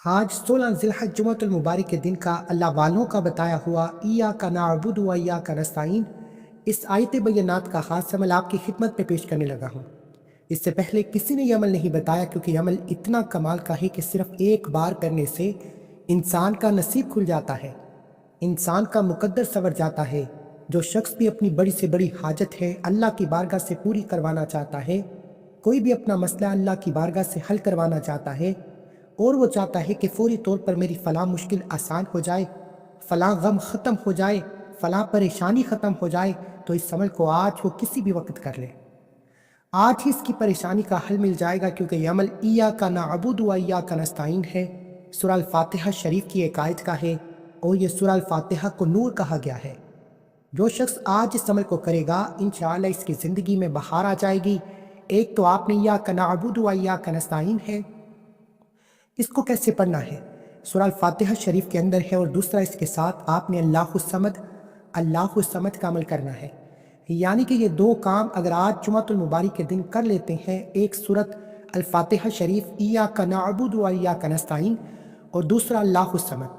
آج 16 ذی-الحجہ جمعۃ المبارک کے دن کا اللہ والوں کا بتایا ہوا ایاک نعبد و ایاک نستعین اس آیت بینات کا خاص عمل آپ کی خدمت میں پیش کرنے لگا ہوں۔ اس سے پہلے کسی نے یہ عمل نہیں بتایا، کیونکہ یہ عمل اتنا کمال کا ہے کہ صرف ایک بار کرنے سے انسان کا نصیب کھل جاتا ہے، انسان کا مقدر سنور جاتا ہے۔ جو شخص بھی اپنی بڑی سے بڑی حاجت ہے اللہ کی بارگاہ سے پوری کروانا چاہتا ہے، کوئی بھی اپنا مسئلہ اللہ کی بارگاہ سے حل کروانا چاہتا ہے اور وہ چاہتا ہے کہ فوری طور پر میری فلاں مشکل آسان ہو جائے، فلاں غم ختم ہو جائے، فلاں پریشانی ختم ہو جائے، تو اس عمل کو آج وہ کسی بھی وقت کر لے، آج ہی اس کی پریشانی کا حل مل جائے گا، کیونکہ یہ عمل ایاک نعبد و ایاک نستعین ہے، سورہ الفاتحہ شریف کی ایک آیت کا ہے، اور یہ سورہ الفاتحہ کو نور کہا گیا ہے۔ جو شخص آج اس عمل کو کرے گا انشاءاللہ اس کی زندگی میں بہار آ جائے گی۔ ایک تو آپ نے ایاک نعبد و ایاک نستعین ہے، اس کو کیسے پڑھنا ہے سورہ الفاتحہ شریف کے اندر ہے، اور دوسرا اس کے ساتھ آپ نے اللہ الصمد کا عمل کرنا ہے۔ یعنی کہ یہ دو کام اگر آج جمعۃ المبارک کے دن کر لیتے ہیں، ایک سورۃ الفاتحہ شریف ایاک نعبد و ایاک نستعین اور دوسرا اللہ الصمد،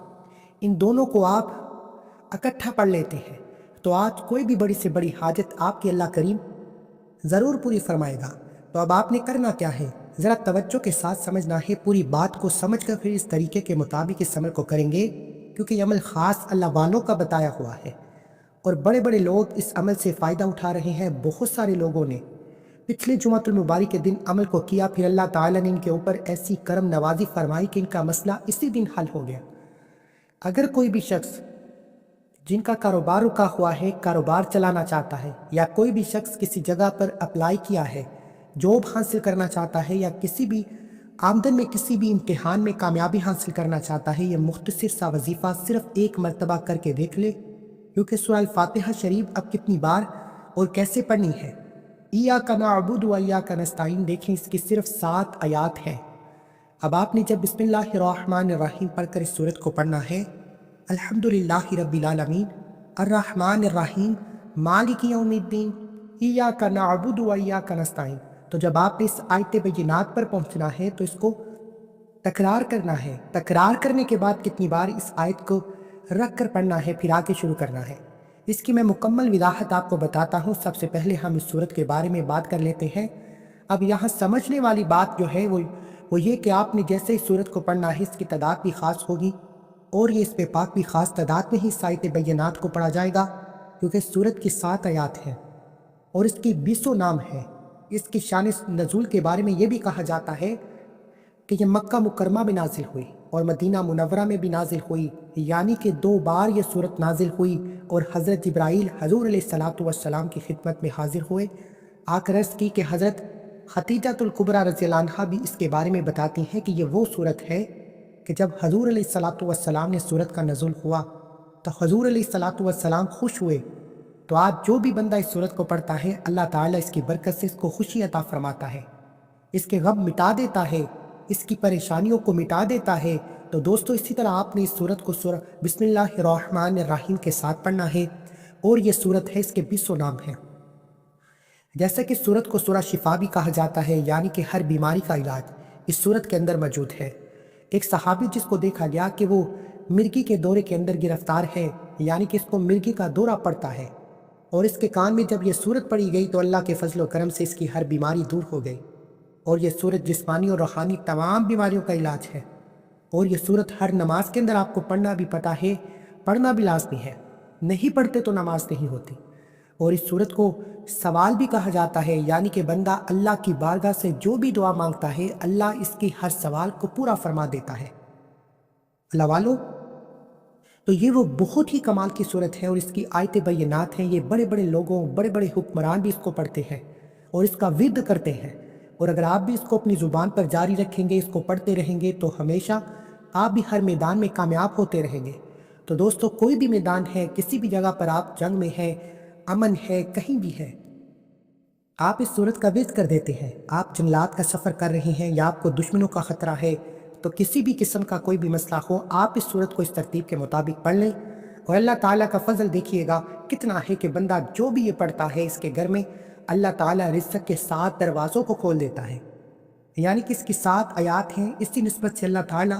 ان دونوں کو آپ اکٹھا پڑھ لیتے ہیں تو آج کوئی بھی بڑی سے بڑی حاجت آپ کی اللہ کریم ضرور پوری فرمائے گا۔ تو اب آپ نے کرنا کیا ہے، ذرا توجہ کے ساتھ سمجھنا ہے، پوری بات کو سمجھ کر پھر اس طریقے کے مطابق اس عمل کو کریں گے، کیونکہ یہ عمل خاص اللہ والوں کا بتایا ہوا ہے اور بڑے بڑے لوگ اس عمل سے فائدہ اٹھا رہے ہیں۔ بہت سارے لوگوں نے پچھلے جمعۃ المبارک کے دن عمل کو کیا، پھر اللہ تعالیٰ نے ان کے اوپر ایسی کرم نوازی فرمائی کہ ان کا مسئلہ اسی دن حل ہو گیا۔ اگر کوئی بھی شخص جن کا کاروبار رکا ہوا ہے کاروبار چلانا چاہتا ہے، یا کوئی بھی شخص کسی جگہ پر اپلائی کیا ہے، جاب حاصل کرنا چاہتا ہے، یا کسی بھی آمدن میں کسی بھی امتحان میں کامیابی حاصل کرنا چاہتا ہے، یہ مختصر سا وظیفہ صرف ایک مرتبہ کر کے دیکھ لے، کیونکہ سورہ الفاتحہ شریف اب کتنی بار اور کیسے پڑھنی ہے۔ ایاک نعبد و ایاک نستعین دیکھیں، اس کی صرف 7 آیات ہیں۔ اب آپ نے جب بسم اللہ الرحمن الرحیم پڑھ کر اس سورت کو پڑھنا ہے، الحمدللہ رب العالمین الرحمن الرحیم مالک یوم الدین ایاک نعبد و ایاک نستعین، تو جب آپ نے اس آیت بینات پر پہنچنا ہے تو اس کو تکرار کرنا ہے۔ تکرار کرنے کے بعد کتنی بار اس آیت کو رکھ کر پڑھنا ہے، پھر آگے شروع کرنا ہے۔ اس کی میں مکمل وضاحت آپ کو بتاتا ہوں۔ سب سے پہلے ہم اس سورت کے بارے میں بات کر لیتے ہیں۔ اب یہاں سمجھنے والی بات جو ہے وہ یہ کہ آپ نے جیسے اس سورت کو پڑھنا ہے، اس کی تعداد بھی خاص ہوگی، اور یہ اس پہ پاک بھی خاص تعداد میں ہی اس آیت بینات کو پڑھا جائے گا، کیونکہ سورت کی 7 آیات ہیں اور اس کی 20 نام ہے۔ اس کی شان نزول کے بارے میں یہ بھی کہا جاتا ہے کہ یہ مکہ مکرمہ میں نازل ہوئی اور مدینہ منورہ میں بھی نازل ہوئی، یعنی کہ 2 بار یہ صورت نازل ہوئی، اور حضرت جبرائیل حضور علیہ السلام کی خدمت میں حاضر ہوئے۔ آ کر عرض کی کہ حضرت خدیجہ الکبریٰ رضی اللہ عنہا بھی اس کے بارے میں بتاتی ہیں کہ یہ وہ صورت ہے کہ جب حضور علیہ السلام نے صورت کا نزول ہوا تو حضور علیہ السلام خوش ہوئے۔ تو آج جو بھی بندہ اس صورت کو پڑھتا ہے، اللہ تعالیٰ اس کی برکت سے اس کو خوشی عطا فرماتا ہے، اس کے غم مٹا دیتا ہے، اس کی پریشانیوں کو مٹا دیتا ہے۔ تو دوستو، اسی طرح آپ نے اس صورت کو سورہ بسم اللہ الرحمن الرحیم کے ساتھ پڑھنا ہے، اور یہ صورت ہے، اس کے 20 نام ہیں۔ جیسا کہ صورت کو سورہ شفا بھی کہا جاتا ہے، یعنی کہ ہر بیماری کا علاج اس صورت کے اندر موجود ہے۔ ایک صحابی جس کو دیکھا گیا کہ وہ مرگی کے دورے کے اندر گرفتار ہے، یعنی کہ اس کو مرگی کا دورہ پڑتا ہے، اور اس کے کان میں جب یہ صورت پڑھی گئی تو اللہ کے فضل و کرم سے اس کی ہر بیماری دور ہو گئی، اور یہ صورت جسمانی اور روحانی تمام بیماریوں کا علاج ہے۔ اور یہ صورت ہر نماز کے اندر آپ کو پڑھنا بھی پتہ ہے، پڑھنا بھی لازمی ہے، نہیں پڑھتے تو نماز نہیں ہوتی۔ اور اس صورت کو سوال بھی کہا جاتا ہے، یعنی کہ بندہ اللہ کی بارگاہ سے جو بھی دعا مانگتا ہے، اللہ اس کی ہر سوال کو پورا فرما دیتا ہے۔ اللہ والو، تو یہ وہ بہت ہی کمال کی صورت ہے، اور اس کی آیت بینات ہیں۔ یہ بڑے بڑے لوگوں، بڑے بڑے حکمران بھی اس کو پڑھتے ہیں اور اس کا ورد کرتے ہیں، اور اگر آپ بھی اس کو اپنی زبان پر جاری رکھیں گے، اس کو پڑھتے رہیں گے، تو ہمیشہ آپ بھی ہر میدان میں کامیاب ہوتے رہیں گے۔ تو دوستو، کوئی بھی میدان ہے، کسی بھی جگہ پر آپ جنگ میں ہیں، امن ہے، کہیں بھی ہے، آپ اس صورت کا ورد کر دیتے ہیں۔ آپ جنگلات کا سفر کر رہے ہیں، یا آپ کو دشمنوں کا خطرہ ہے، تو کسی بھی قسم کا کوئی بھی مسئلہ ہو، آپ اس صورت کو اس ترتیب کے مطابق پڑھ لیں، اور اللہ تعالیٰ کا فضل دیکھیے گا کتنا ہے کہ بندہ جو بھی یہ پڑھتا ہے، اس کے گھر میں اللہ تعالیٰ رزق کے 7 دروازوں کو کھول دیتا ہے۔ یعنی کہ اس کی 7 آیات ہیں، اسی نسبت سے اللہ تعالیٰ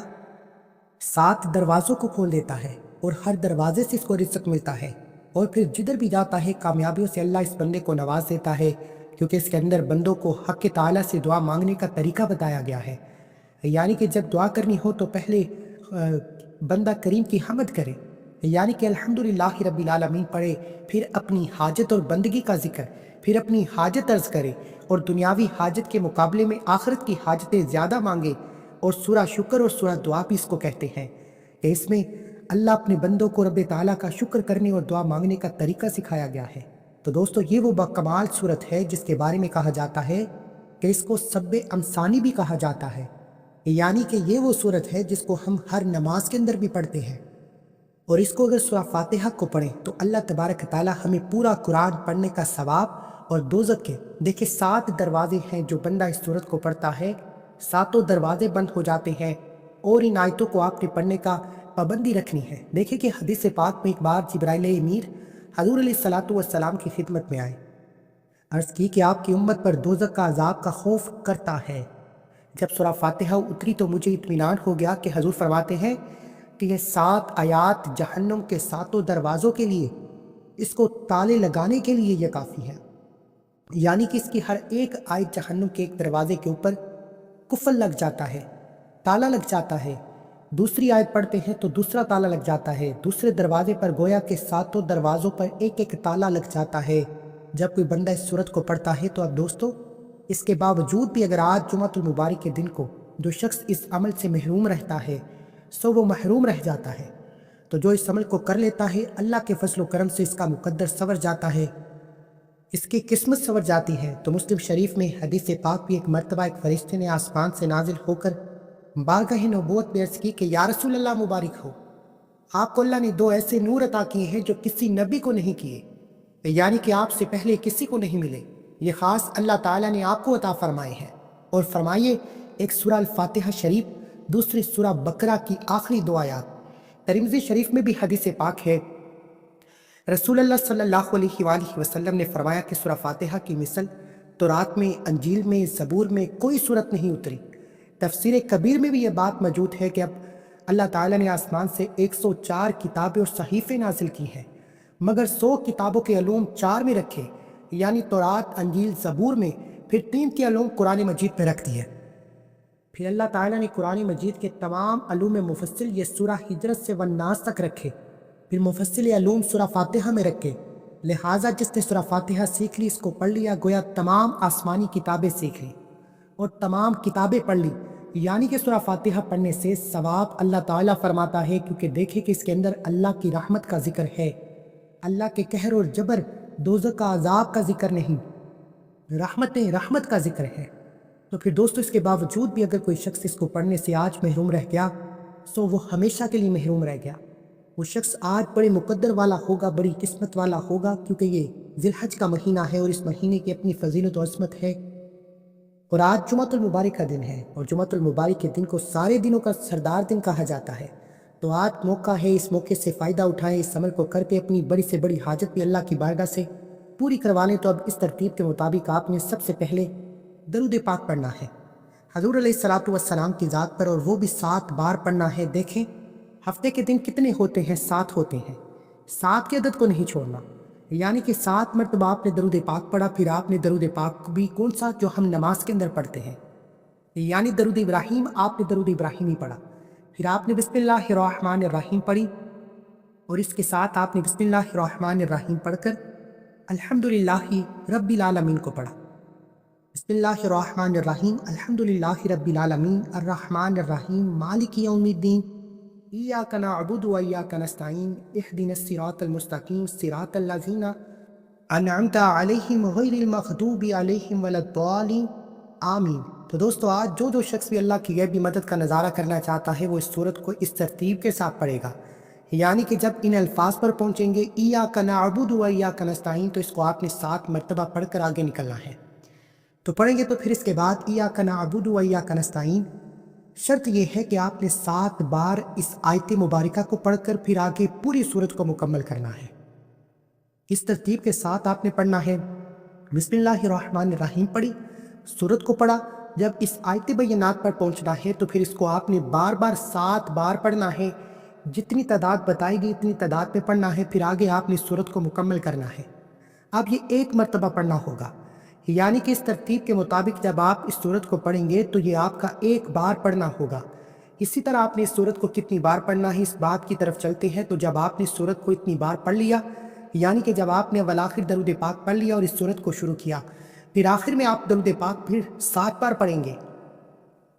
7 دروازوں کو کھول دیتا ہے اور ہر دروازے سے اس کو رزق ملتا ہے، اور پھر جدھر بھی جاتا ہے کامیابیوں سے اللہ اس بندے کو نواز دیتا ہے، کیونکہ اس کے اندر بندوں کو حق تعالیٰ سے دعا مانگنے کا طریقہ بتایا گیا ہے۔ یعنی کہ جب دعا کرنی ہو تو پہلے بندہ کریم کی حمد کرے، یعنی کہ الحمدللہ رب العالمین پڑھے، پھر اپنی حاجت اور بندگی کا ذکر، پھر اپنی حاجت عرض کرے، اور دنیاوی حاجت کے مقابلے میں آخرت کی حاجتیں زیادہ مانگے۔ اور سورہ شکر اور سورہ دعا بھی اس کو کہتے ہیں کہ اس میں اللہ اپنے بندوں کو رب تعالیٰ کا شکر کرنے اور دعا مانگنے کا طریقہ سکھایا گیا ہے۔ تو دوستو یہ وہ باکمال صورت ہے جس کے بارے میں کہا جاتا ہے کہ اس کو سب امثانی بھی کہا جاتا ہے، یعنی کہ یہ وہ صورت ہے جس کو ہم ہر نماز کے اندر بھی پڑھتے ہیں، اور اس کو اگر سورہ فاتحہ کو پڑھیں تو اللہ تبارک تعالیٰ ہمیں پورا قرآن پڑھنے کا ثواب اور دوزخ کے دیکھیں 7 دروازے ہیں جو بندہ اس صورت کو پڑھتا ہے، 7 دروازے بند ہو جاتے ہیں، اور ان آیتوں کو آپ نے پڑھنے کا پابندی رکھنی ہے۔ دیکھیں کہ حدیث پاک میں ایک بار جبرائیل امیر حضور علیہ الصلوۃ والسلام کی خدمت میں آئے، عرض کی کہ آپ کی امت پر دوزخ کا عذاب کا خوف کرتا ہے۔ جب سورہ فاتحہ اتری تو مجھے اطمینان ہو گیا کہ حضور فرماتے ہیں کہ یہ 7 آیات جہنم کے 7 دروازوں کے لیے، اس کو تالے لگانے کے لیے یہ کافی ہے، یعنی کہ اس کی ہر ایک آیت جہنم کے ایک دروازے کے اوپر قفل لگ جاتا ہے، تالا لگ جاتا ہے۔ دوسری آیت پڑھتے ہیں تو دوسرا تالا لگ جاتا ہے، دوسرے دروازے پر گویا کہ 7 دروازوں پر ایک ایک تالا لگ جاتا ہے۔ جب کوئی بندہ اس صورت کو پڑھتا ہے تو اب دوستو اس کے باوجود بھی اگر آج جمعۃ المبارک کے دن کو جو شخص اس عمل سے محروم رہتا ہے سو وہ محروم رہ جاتا ہے، تو جو اس عمل کو کر لیتا ہے اللہ کے فضل و کرم سے اس کا مقدر سنور جاتا ہے، اس کی قسمت سنور جاتی ہے۔ تو مسلم شریف میں حدیث پاک بھی ایک مرتبہ ایک فرشتے نے آسمان سے نازل ہو کر بارگاہ نبوت میں عرض کی کہ یا رسول اللہ مبارک ہو، آپ کو اللہ نے 2 ایسے نور عطا کیے ہیں جو کسی نبی کو نہیں کیے، یعنی کہ آپ سے پہلے کسی کو نہیں ملے، یہ خاص اللہ تعالیٰ نے آپ کو عطا فرمائے ہیں، اور فرمائیے ایک سورہ الفاتحہ شریف، دوسری سورہ بقرہ کی آخری 2 آیات۔ ترمذی شریف میں بھی حدیث پاک ہے، رسول اللہ صلی اللہ علیہ وآلہ وسلم نے فرمایا کہ سورہ فاتحہ کی مثل تورات میں، انجیل میں، زبور میں کوئی صورت نہیں اتری۔ تفسیر کبیر میں بھی یہ بات موجود ہے کہ اب اللہ تعالیٰ نے آسمان سے 104 کتابیں اور صحیفے نازل کی ہیں، مگر 100 کتابوں کے علوم 4 میں رکھے، یعنی تورات، انجیل، زبور میں، پھر 3 کے علوم قرآن مجید میں رکھ دیے۔ پھر اللہ تعالیٰ نے قرآن مجید کے تمام علوم مفصل یہ سورہ ہجرت سے والناس تک رکھے، پھر مفصل علوم سورہ فاتحہ میں رکھے، لہٰذا جس نے سورہ فاتحہ سیکھ لی اس کو پڑھ لیا گویا تمام آسمانی کتابیں سیکھ لی اور تمام کتابیں پڑھ لی، یعنی کہ سورہ فاتحہ پڑھنے سے ثواب اللہ تعالیٰ فرماتا ہے، کیونکہ دیکھیں کہ اس کے اندر اللہ کی رحمت کا ذکر ہے، اللہ کے قہر اور جبر، دوزخ کا عذاب کا ذکر نہیں، رحمت کا ذکر ہے۔ تو پھر دوستو اس کے باوجود بھی اگر کوئی شخص اس کو پڑھنے سے آج محروم رہ گیا سو وہ ہمیشہ کے لیے محروم رہ گیا۔ وہ شخص آج بڑے مقدر والا ہوگا، بڑی قسمت والا ہوگا، کیونکہ یہ ذی الحج کا مہینہ ہے اور اس مہینے کی اپنی فضیلت و عظمت ہے، اور آج جمعۃ المبارک کا دن ہے، اور جمعۃ المبارک کے دن کو سارے دنوں کا سردار دن کہا جاتا ہے۔ تو آج موقع ہے، اس موقع سے فائدہ اٹھائیں، اس عمل کو کر کے اپنی بڑی سے بڑی حاجت بھی اللہ کی بارگاہ سے پوری کروا لیں۔ تو اب اس ترتیب کے مطابق آپ نے سب سے پہلے درود پاک پڑھنا ہے حضور علیہ الصلوۃ والسلام کی ذات پر، اور وہ بھی 7 بار پڑھنا ہے۔ دیکھیں ہفتے کے دن کتنے ہوتے ہیں؟ 7 ہوتے ہیں، 7 کے عدد کو نہیں چھوڑنا، یعنی کہ 7 مرتبہ آپ نے درود پاک پڑھا، پھر آپ نے درود پاک بھی کون سا جو ہم نماز کے اندر پڑھتے ہیں، یعنی درود ابراہیم، آپ نے درود ابراہیمی پڑھا، پھر آپ نے بسم اللہ الرحمن الرحیم پڑھی، اور اس کے ساتھ آپ نے بسم اللہ الرحمن الرحیم پڑھ کر الحمدللہ رب العالمین کو پڑھا۔ بسم اللہ الرحمن الرحیم، الحمدللہ رب العالمین، الرحمن الرحیم، مالک یوم الدین، ایاک نعبد و ایاک نستعین، اہدنا الصراط المستقیم، صراط الذین انعمت علیہم غیر المغضوب علیہم ولا الضالین، آمین۔ تو دوستو آج جو شخص بھی اللہ کی غیبی مدد کا نظارہ کرنا چاہتا ہے وہ اس سورت کو اس ترتیب کے ساتھ پڑھے گا، یعنی کہ جب ان الفاظ پر پہنچیں گے ایاک نعبد و ایاک نستعین تو اس کو آپ نے 7 مرتبہ پڑھ کر آگے نکلنا ہے۔ تو پڑھیں گے تو پھر اس کے بعد ایاک نعبد و ایاک نستعین، شرط یہ ہے کہ آپ نے 7 بار اس آیت مبارکہ کو پڑھ کر پھر آگے پوری سورت کو مکمل کرنا ہے۔ اس ترتیب کے ساتھ آپ نے پڑھنا ہے، بسم اللہ الرحمن الرحیم پڑھی، سورت کو پڑھا، جب اس آیت بینات پر پہنچنا ہے تو پھر اس کو آپ نے بار بار 7 بار پڑھنا ہے، جتنی تعداد بتائی گئی اتنی تعداد میں پڑھنا ہے، پھر آگے آپ نے اس صورت کو مکمل کرنا ہے۔ اب یہ ایک مرتبہ پڑھنا ہوگا، یعنی کہ اس ترتیب کے مطابق جب آپ اس صورت کو پڑھیں گے تو یہ آپ کا ایک بار پڑھنا ہوگا۔ اسی طرح آپ نے اس صورت کو کتنی بار پڑھنا ہے اس بات کی طرف چلتے ہیں۔ تو جب آپ نے اس صورت کو اتنی بار پڑھ لیا، یعنی کہ جب آپ نے والآخر درود پاک پڑھ لیا اور اس صورت کو شروع کیا، پھر آخر میں آپ درود پاک پھر 7 بار پڑھیں گے،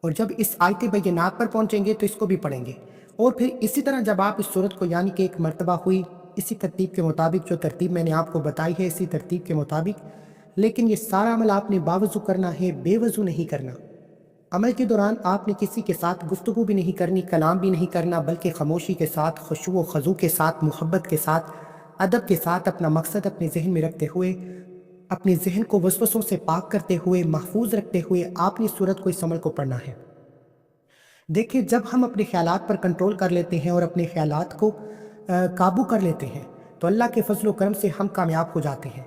اور جب اس آیت بینات پر پہنچیں گے تو اس کو بھی پڑھیں گے، اور پھر اسی طرح جب آپ اس صورت کو یعنی کہ ایک مرتبہ ہوئی اسی ترتیب کے مطابق، جو ترتیب میں نے آپ کو بتائی ہے اسی ترتیب کے مطابق، لیکن یہ سارا عمل آپ نے باوضو کرنا ہے، بے وضو نہیں کرنا۔ عمل کے دوران آپ نے کسی کے ساتھ گفتگو بھی نہیں کرنی، کلام بھی نہیں کرنا، بلکہ خاموشی کے ساتھ، خشوع و خضوع کے ساتھ، محبت کے ساتھ، ادب کے ساتھ اپنا مقصد اپنے ذہن میں رکھتے ہوئے، اپنے ذہن کو وسوسوں سے پاک کرتے ہوئے، محفوظ رکھتے ہوئے آپ نے صورت کو اس عمل کو پڑھنا ہے۔ دیکھیں، جب ہم اپنے خیالات پر کنٹرول کر لیتے ہیں اور اپنے خیالات کو قابو کر لیتے ہیں تو اللہ کے فضل و کرم سے ہم کامیاب ہو جاتے ہیں۔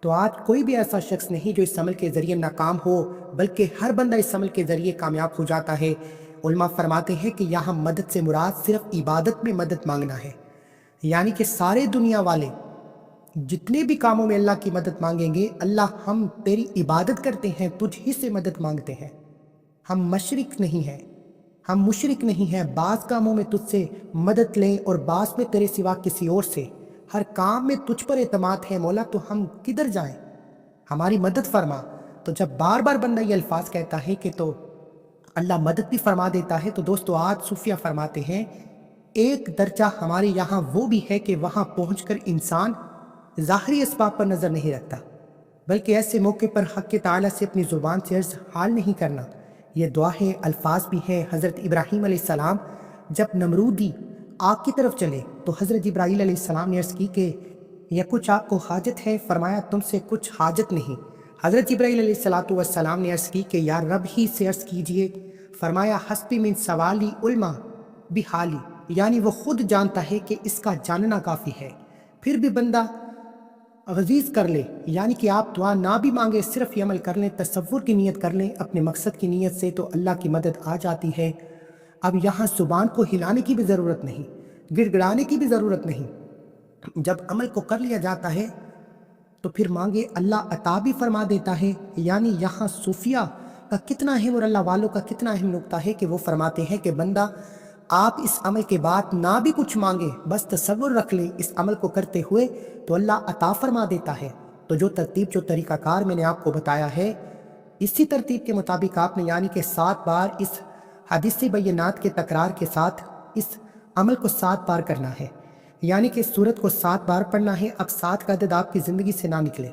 تو آج کوئی بھی ایسا شخص نہیں جو اس عمل کے ذریعے ناکام ہو، بلکہ ہر بندہ اس عمل کے ذریعے کامیاب ہو جاتا ہے۔ علماء فرماتے ہیں کہ یہاں مدد سے مراد صرف عبادت میں مدد مانگنا ہے، یعنی کہ سارے دنیا والے جتنے بھی کاموں میں اللہ کی مدد مانگیں گے، اللہ ہم تیری عبادت کرتے ہیں، تجھ ہی سے مدد مانگتے ہیں، ہم مشرک نہیں ہیں، ہم مشرک نہیں ہیں، بعض کاموں میں تجھ سے مدد لیں اور بعض میں تیرے سوا کسی اور سے، ہر کام میں تجھ پر اعتماد ہے مولا، تو ہم کدھر جائیں، ہماری مدد فرما۔ تو جب بار بار بندہ یہ الفاظ کہتا ہے کہ تو اللہ مدد بھی فرما دیتا ہے، تو دوستو آج صوفیہ فرماتے ہیں ایک درجہ ہمارے یہاں وہ بھی ہے کہ وہاں پہنچ کر انسان ظاہری اسباب پر نظر نہیں رکھتا، بلکہ ایسے موقع پر حق تعالیٰ سے اپنی زبان سے عرض حال نہیں کرنا۔ یہ دعا ہے، الفاظ بھی ہیں۔ حضرت ابراہیم علیہ السلام جب نمرودی آگ کی طرف چلے تو حضرت جبرائیل علیہ السلام نے عرض کی کہ یہ کچھ آپ کو حاجت ہے؟ فرمایا تم سے کچھ حاجت نہیں۔ حضرت جبرائیل علیہ السلام نے عرض کی کہ یا رب ہی سے عرض کیجئے۔ فرمایا حسبی من سوالی علما بحالی، یعنی وہ خود جانتا ہے کہ اس کا جاننا کافی ہے۔ پھر بھی بندہ غزیز کر لے، یعنی کہ آپ دعا نہ بھی مانگے، صرف یہ عمل کر لیں، تصور کی نیت کر لیں اپنے مقصد کی نیت سے، تو اللہ کی مدد آ جاتی ہے۔ اب یہاں زبان کو ہلانے کی بھی ضرورت نہیں، گڑ گڑانے کی بھی ضرورت نہیں۔ جب عمل کو کر لیا جاتا ہے تو پھر مانگے، اللہ عطا بھی فرما دیتا ہے۔ یعنی یہاں صوفیہ کا کتنا اہم اور اللہ والوں کا کتنا اہم نقطہ ہے کہ وہ فرماتے ہیں کہ بندہ آپ اس عمل کے بعد نہ بھی کچھ مانگے، بس تصور رکھ لیں اس عمل کو کرتے ہوئے تو اللہ عطا فرما دیتا ہے۔ تو جو ترتیب، جو طریقہ کار میں نے آپ کو بتایا ہے، اسی ترتیب کے مطابق آپ نے یعنی کہ 7 بار اس حدیث بینات کے تکرار کے ساتھ اس عمل کو 7 بار کرنا ہے، یعنی کہ اس صورت کو 7 بار پڑھنا ہے۔ اب 7 کا عدد آپ کی زندگی سے نہ نکلے،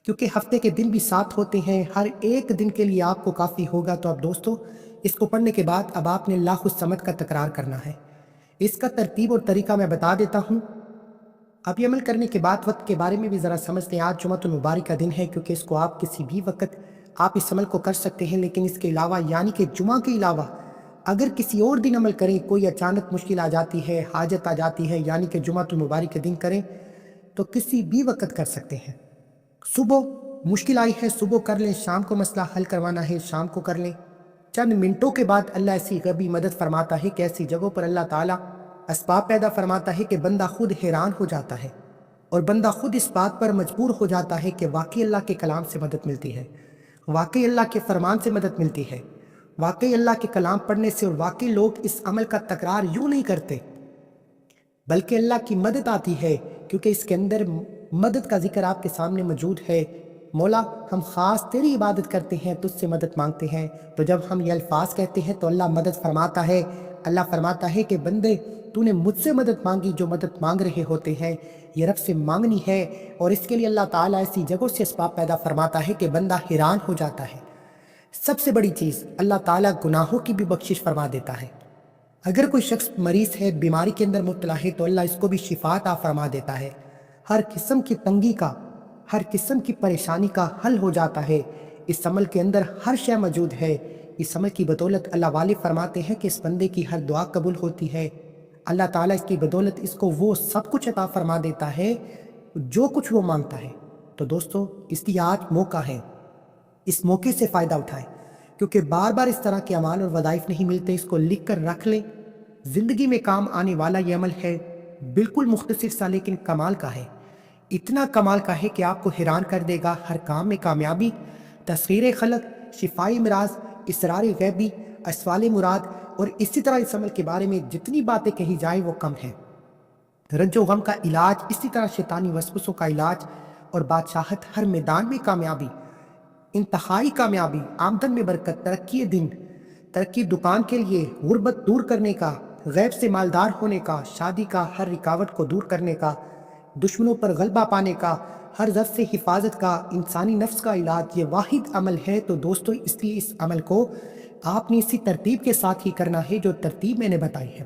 کیونکہ ہفتے کے دن بھی 7 ہوتے ہیں، ہر ایک دن کے لیے آپ کو کافی ہوگا۔ تو اب دوستو اس کو پڑھنے کے بعد اب آپ نے اللہ الصمد کا تکرار کرنا ہے۔ اس کا ترتیب اور طریقہ میں بتا دیتا ہوں۔ اب یہ عمل کرنے کے بعد وقت کے بارے میں بھی ذرا سمجھ لیں۔ آج جمعۃ المبارک کا دن ہے، کیونکہ اس کو آپ کسی بھی وقت آپ اس عمل کو کر سکتے ہیں، لیکن اس کے علاوہ یعنی کہ جمعہ کے علاوہ اگر کسی اور دن عمل کریں، کوئی اچانک مشکل آ جاتی ہے، حاجت آ جاتی ہے، یعنی کہ جمعۃ المبارک کے دن کریں، تو کسی بھی وقت کر سکتے ہیں۔ صبح مشکل آئی ہے، صبح کر لیں، شام کو مسئلہ حل کروانا ہے، شام کو کر لیں۔ چند منٹوں کے بعد اللہ ایسی غیبی مدد فرماتا ہے کہ ایسی جگہوں پر اللہ تعالیٰ اسباب پیدا فرماتا ہے کہ بندہ خود حیران ہو جاتا ہے، اور بندہ خود اس بات پر مجبور ہو جاتا ہے کہ واقعی اللہ کے کلام سے مدد ملتی ہے، واقعی اللہ کے فرمان سے مدد ملتی ہے، واقعی اللہ کے کلام پڑھنے سے، اور واقعی لوگ اس عمل کا تکرار یوں نہیں کرتے بلکہ اللہ کی مدد آتی ہے، کیونکہ اس کے اندر مدد کا ذکر آپ کے سامنے موجود ہے۔ مولا ہم خاص تیری عبادت کرتے ہیں، تجھ سے مدد مانگتے ہیں۔ تو جب ہم یہ الفاظ کہتے ہیں تو اللہ مدد فرماتا ہے۔ اللہ فرماتا ہے کہ بندے تو نے مجھ سے مدد مانگی، جو مدد مانگ رہے ہوتے ہیں یہ رب سے مانگنی ہے، اور اس کے لیے اللہ تعالیٰ ایسی جگہوں سے اسباب پیدا فرماتا ہے کہ بندہ حیران ہو جاتا ہے۔ سب سے بڑی چیز، اللہ تعالیٰ گناہوں کی بھی بخشش فرما دیتا ہے۔ اگر کوئی شخص مریض ہے، بیماری کے اندر مبتلا ہے، تو اللہ اس کو بھی شفا عطا فرما دیتا ہے۔ ہر قسم کی تنگی کا، ہر قسم کی پریشانی کا حل ہو جاتا ہے۔ اس عمل کے اندر ہر شے موجود ہے۔ اس عمل کی بدولت اللہ والے فرماتے ہیں کہ اس بندے کی ہر دعا قبول ہوتی ہے۔ اللہ تعالیٰ اس کی بدولت اس کو وہ سب کچھ عطا فرما دیتا ہے جو کچھ وہ مانگتا ہے۔ تو دوستو اس لیے آج موقع ہے، اس موقع سے فائدہ اٹھائیں۔ کیونکہ بار بار اس طرح کے اعمال اور وظائف نہیں ملتے، اس کو لکھ کر رکھ لیں۔ زندگی میں کام آنے والا یہ عمل ہے، بالکل مختصر سا لیکن کمال کا ہے۔ اتنا کمال کا ہے کہ آپ کو حیران کر دے گا۔ ہر کام میں کامیابی، تسخیر خلق، شفائی امراض، اسرار غیبی، اسوال مراد، اور اسی طرح اس عمل کے بارے میں جتنی باتیں کہی جائیں وہ کم ہیں۔ رنج و غم کا علاج، اسی طرح شیطانی وسوسوں کا علاج، اور بادشاہت، ہر میدان میں کامیابی، انتہائی کامیابی، آمدن میں برکت، ترقی دن، ترقی دکان کے لیے، غربت دور کرنے کا، غیب سے مالدار ہونے کا، شادی کا ہر رکاوٹ کو دور کرنے کا، دشمنوں پر غلبہ پانے کا، ہر ضد سے حفاظت کا، انسانی نفس کا علاج، یہ واحد عمل ہے۔ تو دوستو، اس لیے اس عمل کو آپ نے اسی ترتیب کے ساتھ ہی کرنا ہے جو ترتیب میں نے بتائی ہے۔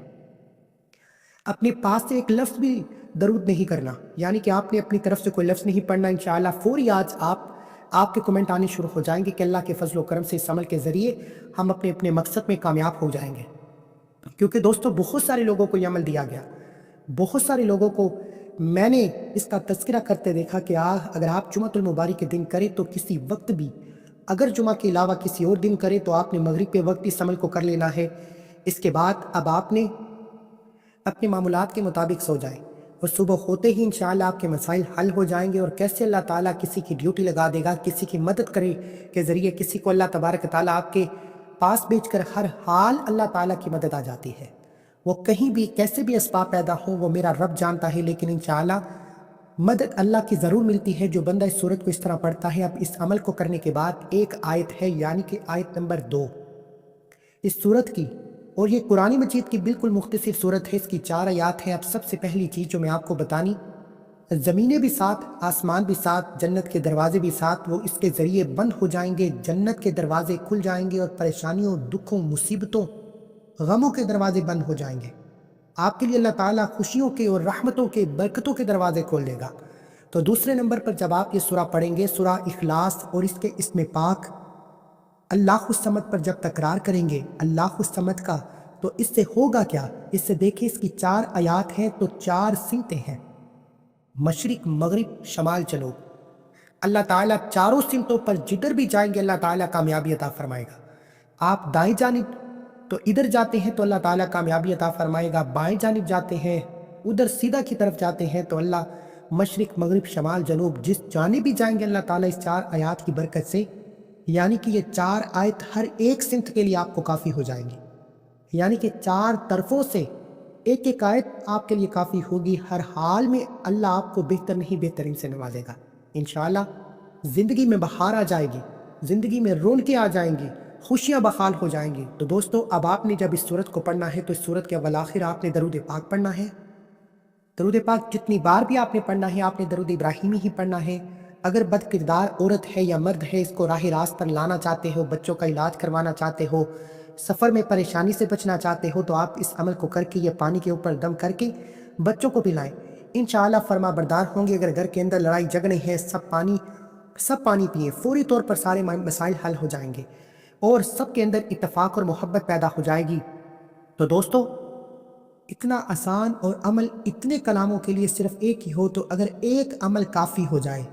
اپنے پاس سے ایک لفظ بھی درود نہیں کرنا، یعنی کہ آپ نے اپنی طرف سے کوئی لفظ نہیں پڑھنا۔ انشاءاللہ فوری آج آپ کے کمنٹ آنے شروع ہو جائیں گے کہ اللہ کے فضل و کرم سے اس عمل کے ذریعے ہم اپنے مقصد میں کامیاب ہو جائیں گے۔ کیونکہ دوستو، بہت سارے لوگوں کو یہ عمل دیا گیا، بہت سارے لوگوں کو میں نے اس کا تذکرہ کرتے دیکھا کہ اگر آپ جمعۃ المبارک کے دن کریں تو کسی وقت بھی، اگر جمعہ کے علاوہ کسی اور دن کریں تو آپ نے مغرب کے وقت اس عمل کو کر لینا ہے۔ اس کے بعد اب آپ نے اپنے معمولات کے مطابق سو جائیں، اور صبح ہوتے ہی انشاءاللہ آپ کے مسائل حل ہو جائیں گے۔ اور کیسے اللہ تعالیٰ کسی کی ڈیوٹی لگا دے گا، کسی کی مدد کرے کے ذریعے کسی کو اللہ تبارک تعالیٰ آپ کے پاس بھیج کر ہر حال اللہ تعالیٰ کی مدد آ جاتی ہے۔ وہ کہیں بھی کیسے بھی اسباب پیدا ہو وہ میرا رب جانتا ہے، لیکن انشاءاللہ مدد اللہ کی ضرور ملتی ہے جو بندہ اس صورت کو اس طرح پڑھتا ہے۔ اب اس عمل کو کرنے کے بعد ایک آیت ہے، یعنی کہ آیت نمبر 2 اس صورت کی، اور یہ قرآن مجید کی بالکل مختصر صورت ہے، اس کی 4 آیات ہیں۔ اب سب سے پہلی چیز جو میں آپ کو بتانی، زمینیں بھی ساتھ، آسمان بھی ساتھ، جنت کے دروازے بھی ساتھ، وہ اس کے ذریعے بند ہو جائیں گے، جنت کے دروازے کھل جائیں گے، اور پریشانیوں، دکھوں، مصیبتوں، غموں کے دروازے بند ہو جائیں گے۔ آپ کے لیے اللہ تعالیٰ خوشیوں کے اور رحمتوں کے، برکتوں کے دروازے کھول دے گا۔ تو دوسرے نمبر پر جب آپ یہ سورہ پڑھیں گے، سورہ اخلاص اور اس کے اسم پاک اللہ الصمد پر جب تکرار کریں گے، اللہ الصمد کا، تو اس سے ہوگا کیا؟ اس سے دیکھیں، اس کی 4 آیات ہیں تو 4 سمتیں ہیں، مشرق، مغرب، شمال، جنوب۔ اللہ تعالیٰ چاروں سمتوں پر جدھر بھی جائیں گے اللہ تعالیٰ کامیابی عطا فرمائے گا۔ آپ دائیں جانب تو ادھر جاتے ہیں تو اللہ تعالیٰ کامیابی عطا فرمائے گا، بائیں جانب جاتے ہیں، ادھر سیدھا کی طرف جاتے ہیں تو اللہ مشرق، مغرب، شمال، جنوب، جس جانب بھی جائیں گے اللہ تعالیٰ اس 4 آیات کی برکت سے، یعنی کہ یہ 4 آیت ہر ایک سمت کے لیے آپ کو کافی ہو جائیں گی، یعنی کہ 4 طرفوں سے ایک ایک آیت آپ کے لیے کافی ہوگی۔ ہر حال میں اللہ آپ کو بہتر نہیں بہترین سے نوازے گا۔ انشاءاللہ زندگی میں بہار آ جائے گی، زندگی میں رونقیں آ جائیں گی، خوشیاں بحال ہو جائیں گی۔ تو دوستو، اب آپ نے جب اس سورت کو پڑھنا ہے تو اس سورت کے اول آخر آپ نے درود پاک پڑھنا ہے۔ درود پاک جتنی بار بھی آپ نے پڑھنا ہے، آپ نے درود ابراہیمی ہی پڑھنا ہے۔ اگر بد کردار عورت ہے یا مرد ہے، اس کو راہ راست پر لانا چاہتے ہو، بچوں کا علاج کروانا چاہتے ہو، سفر میں پریشانی سے بچنا چاہتے ہو، تو آپ اس عمل کو کر کے، یہ پانی کے اوپر دم کر کے بچوں کو پلائیں، انشاءاللہ فرما بردار ہوں گے۔ اگر گھر کے اندر لڑائی جھگڑے ہیں، سب پانی پئیں، فوری طور پر سارے مسائل حل ہو جائیں گے، اور سب کے اندر اتفاق اور محبت پیدا ہو جائے گی۔ تو دوستو، اتنا آسان اور عمل اتنے کلاموں کے لیے صرف ایک ہی ہو، تو اگر ایک عمل کافی ہو جائے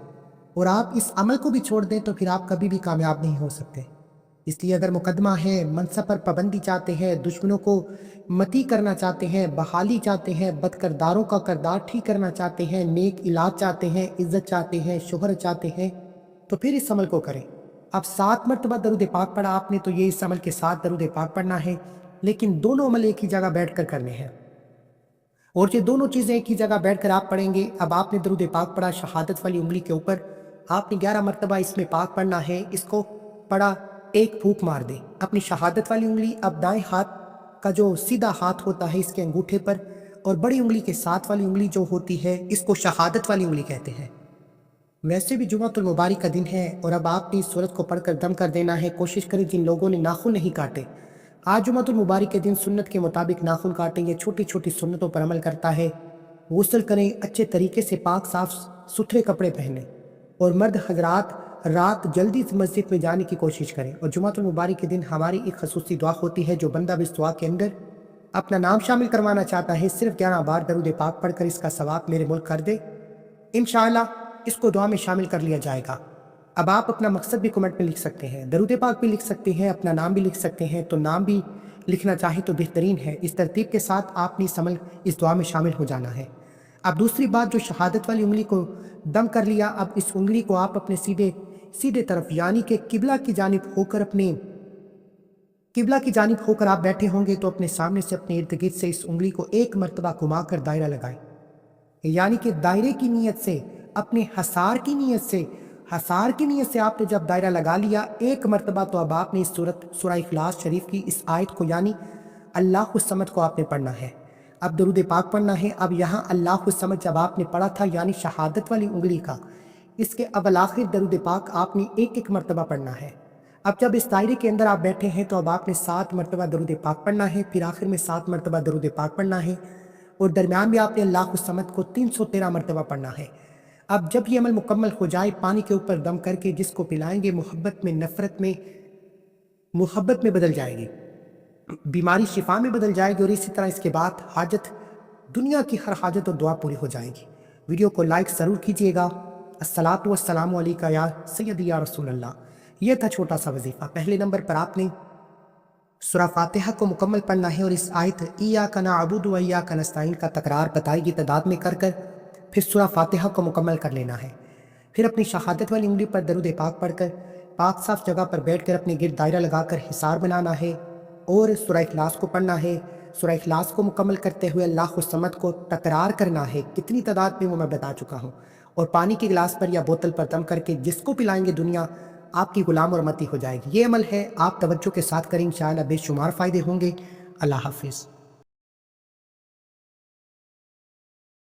اور آپ اس عمل کو بھی چھوڑ دیں تو پھر آپ کبھی بھی کامیاب نہیں ہو سکتے۔ اس لیے اگر مقدمہ ہے، منصب پر پابندی چاہتے ہیں، دشمنوں کو متی کرنا چاہتے ہیں، بحالی چاہتے ہیں، بد کرداروں کا کردار ٹھیک کرنا چاہتے ہیں، نیک علاج چاہتے ہیں، عزت چاہتے ہیں، شہرت چاہتے ہیں، تو پھر اس عمل کو کریں۔ اب 7 مرتبہ درود پاک پڑھا آپ نے تو یہ اس عمل کے ساتھ درود پاک پڑھنا ہے، لیکن دونوں عمل ایک ہی جگہ بیٹھ کر کرنے ہیں، اور یہ دونوں چیزیں ایک ہی جگہ بیٹھ کر آپ پڑھیں گے۔ اب آپ نے درود پاک پڑھا، شہادت والی انگلی کے اوپر آپ نے 11 مرتبہ اس میں پاک پڑھنا ہے، اس کو پڑھا، ایک پھونک مار دے اپنی شہادت والی انگلی، اب دائیں ہاتھ کا جو سیدھا ہاتھ ہوتا ہے اس کے انگوٹھے پر، اور بڑی انگلی کے ساتھ والی انگلی جو ہوتی ہے اس کو شہادت والی انگلی کہتے ہیں۔ ویسے بھی جمعۃ المبارک کا دن ہے، اور اب آپ نے اس سورت کو پڑھ کر دم کر دینا ہے۔ کوشش کریں جن لوگوں نے ناخن نہیں کاٹے، آج جمعۃ المبارک کے دن سنت کے مطابق ناخن کاٹیں، یہ چھوٹی چھوٹی سنتوں پر عمل کرتا ہے۔ غسل کریں، اچھے طریقے سے پاک صاف ستھرے کپڑے پہنیں، اور مرد حضرات رات جلدی سے مسجد میں جانے کی کوشش کریں۔ اور جمعۃ المبارک کے دن ہماری ایک خصوصی دعا ہوتی ہے، جو بندہ بھی اس دعا کے اندر اپنا نام شامل کروانا چاہتا ہے، صرف 11 بار درود پاک پڑھ کر اس کا ثواب میرے ملک کر دے، انشاءاللہ اس کو دعا میں شامل کر لیا جائے گا۔ اب آپ اپنا مقصد بھی کمنٹ میں لکھ سکتے ہیں، درود پاک بھی لکھ سکتے ہیں، اپنا نام بھی لکھ سکتے ہیں، تو نام بھی لکھنا چاہیں تو بہترین ہے۔ اس ترتیب کے ساتھ آپ نے اس عمل اس دعا میں شامل ہو جانا ہے۔ اب دوسری بات، جو شہادت والی انگلی کو دم کر لیا، اب اس انگلی کو آپ اپنے سیدھے طرف یعنی کہ قبلہ کی جانب ہو کر آپ بیٹھے ہوں گے، تو اپنے سامنے سے اپنے ارد گرد سے اس انگلی کو ایک مرتبہ گھما کر دائرہ لگائیں، یعنی کہ دائرے کی نیت سے، اپنے حصار کی نیت سے آپ نے جب دائرہ لگا لیا ایک مرتبہ، تو اب آپ نے اس سورہ اخلاص شریف کی اس آیت کو یعنی اللہ الصمد کو آپ نے پڑھنا ہے۔ اب درود پاک پڑھنا ہے۔ اب یہاں اللہ الصمد جب آپ نے پڑھا تھا یعنی شہادت والی انگلی کا، اس کے اول آخر درود پاک آپ نے ایک مرتبہ پڑھنا ہے۔ اب جب اس دائرے کے اندر آپ بیٹھے ہیں تو اب آپ نے 7 مرتبہ درود پاک پڑھنا ہے، پھر آخر میں 7 مرتبہ درود پاک پڑھنا ہے، اور درمیان میں آپ نے اللہ الصمد کو 313 مرتبہ پڑھنا ہے۔ اب جب یہ عمل مکمل ہو جائے، پانی کے اوپر دم کر کے جس کو پلائیں گے، محبت میں بدل جائے گی، بیماری شفا میں بدل جائے گی، اور اسی طرح اس کے بعد دنیا کی ہر حاجت اور دعا پوری ہو جائے گی۔ ویڈیو کو لائک ضرور کیجیے گا۔ الصلاۃ والسلام علیکہ یا سیدی یا رسول اللہ۔ یہ تھا چھوٹا سا وظیفہ۔ پہلے نمبر پر آپ نے سورہ فاتحہ کو مکمل پڑھنا ہے، اور اس آیت ایاک نعبد و ایاک نستعین کا تکرار بتائی گئی تعداد میں کر پھر سورہ فاتحہ کو مکمل کر لینا ہے۔ پھر اپنی شہادت والی انگلی پر درود پاک پڑھ کر پاک صاف جگہ پر بیٹھ کر اپنے گرد دائرہ لگا کر حصار بنانا ہے، اور سورہ اخلاص کو پڑھنا ہے۔ سورہ اخلاص کو مکمل کرتے ہوئے اللہ الصمد کو تکرار کرنا ہے، کتنی تعداد میں وہ میں بتا چکا ہوں، اور پانی کے گلاس پر یا بوتل پر دم کر کے جس کو پلائیں گے دنیا آپ کی غلام اور امتی ہو جائے گی۔ یہ عمل ہے، آپ توجہ کے ساتھ کریں، انشاءاللہ بے شمار فائدے ہوں گے۔ اللہ حافظ۔